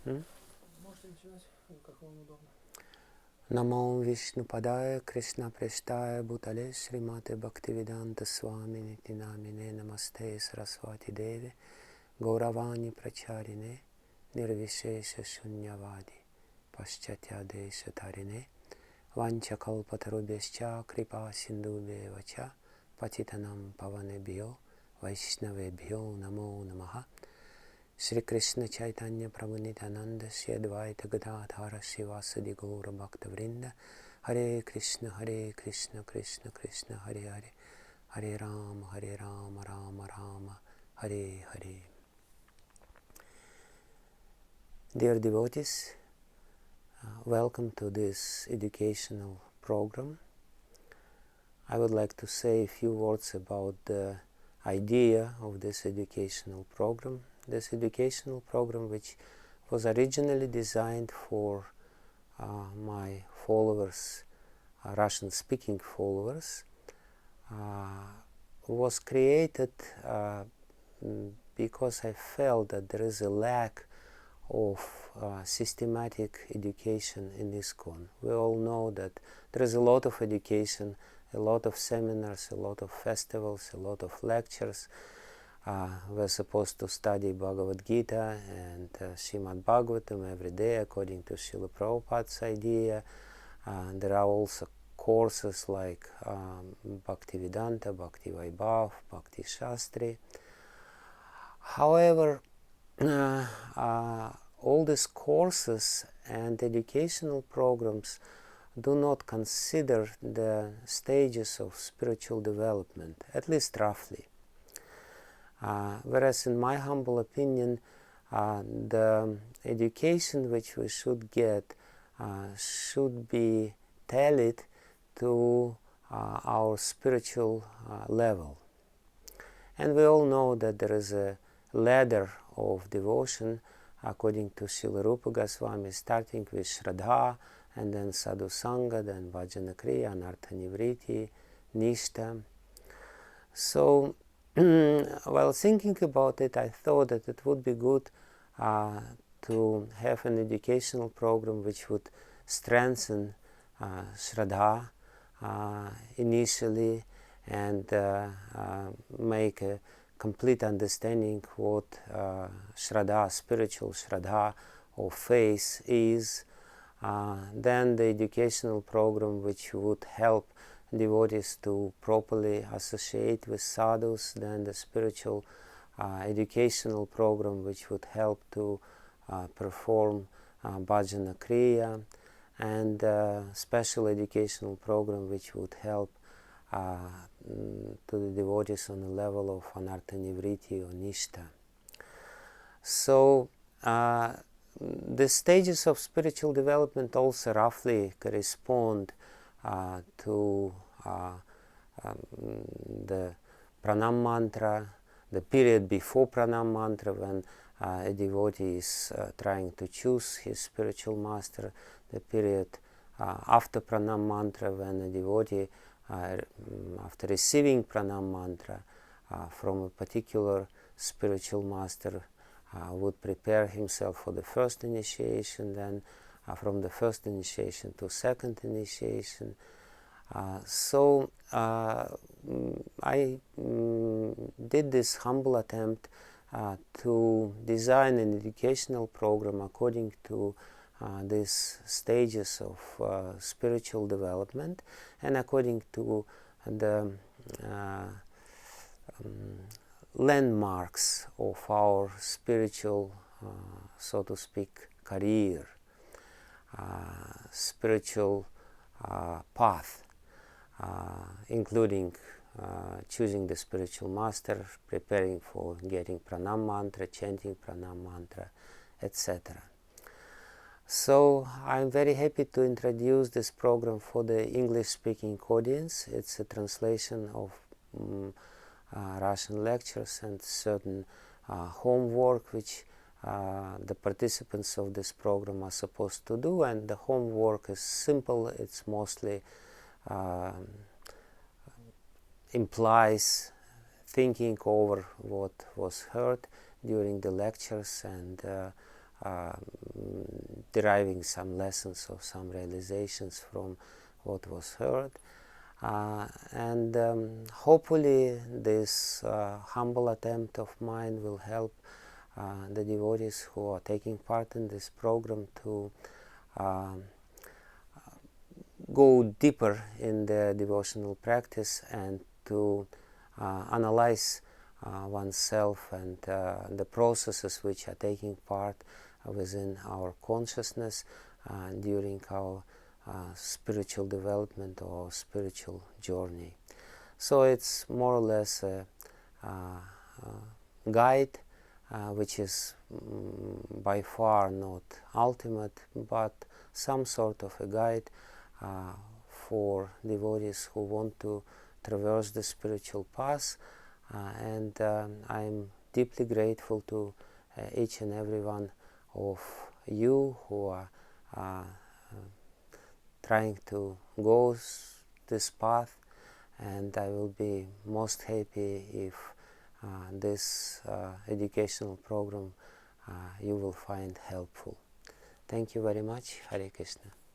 Можете начинать, как вам удобно. Namo Vishnu Padaya Krishna Preshtaya Bhutale Srimate Bhaktivedanta Swami Niti Namine Namaste Saraswati Devi Gauravani Pracharine Nirvishesha Shunyavadi Paschatya Desha Tarine Vancha Kalpatarubhyascha Kripa Sindhubhyevacha Patitanam Pavanebhyo Vaishnavebhyo Namo Namaha Shri Krishna Chaitanya Prabhu Nityananda Shri Advaita Gadadhara Srivasadi Gaura Bhakta Vrinda Hare Krishna Krishna Krishna Hare Hare Hare Rama Rama Rama Hare Hare. Dear devotees, welcome to this educational program. I would like to say a few words about the idea of this educational program. This educational program, which was originally designed for my followers, Russian-speaking followers, was created because I felt that there is a lack of systematic education in ISKCON. We all know that there is a lot of education, a lot of seminars, a lot of festivals, a lot of lectures. We're supposed to study Bhagavad Gita and Srimad Bhagavatam every day according to Srila Prabhupada's idea. There are also courses like Bhaktivedanta, Bhakti Vaibhav, Bhakti Shastri. However, all these courses and educational programs do not consider the stages of spiritual development, at least roughly. Whereas in my humble opinion, the education which we should get should be tailored to our spiritual level. And we all know that there is a ladder of devotion according to Srila Rupa Gosvāmī, starting with Shraddha, and then Sadhu Sangha, then Vajana Kriya, Anartha Nivriti, Nishta. So, while thinking about it, I thought that it would be good to have an educational program which would strengthen Shraddha initially and make a complete understanding what Shraddha, spiritual Shraddha or faith is. Then the educational program which would help devotees to properly associate with sadhus, then the spiritual educational program which would help to perform bhajana kriya, and special educational program which would help to the devotees on the level of anartha nivriti or nishta. So the stages of spiritual development also roughly correspond to the pranam mantra, the period before pranam mantra when a devotee is trying to choose his spiritual master, the period after pranam mantra when a devotee after receiving pranam mantra from a particular spiritual master would prepare himself for the first initiation, then from the first initiation to second initiation. So I did this humble attempt to design an educational program according to these stages of spiritual development and according to the landmarks of our spiritual, so to speak, career, spiritual path, including choosing the spiritual master, preparing for getting pranam mantra, chanting pranam mantra, etc. So I'm very happy to introduce this program for the English-speaking audience. It's a translation of Russian lectures and certain homework which the participants of this program are supposed to do, and the homework is simple. It's mostly implies thinking over what was heard during the lectures and deriving some lessons or some realizations from what was heard. And hopefully this humble attempt of mine will help the devotees who are taking part in this program to go deeper in their devotional practice and to analyze oneself and the processes which are taking part within our consciousness during our spiritual development or spiritual journey. So it's more or less a guide which is by far not ultimate, but some sort of a guide for devotees who want to traverse the spiritual path, and I'm deeply grateful to each and every one of you who are trying to go this path, and I will be most happy if this educational program you will find helpful. Thank you very much. Hare Krishna.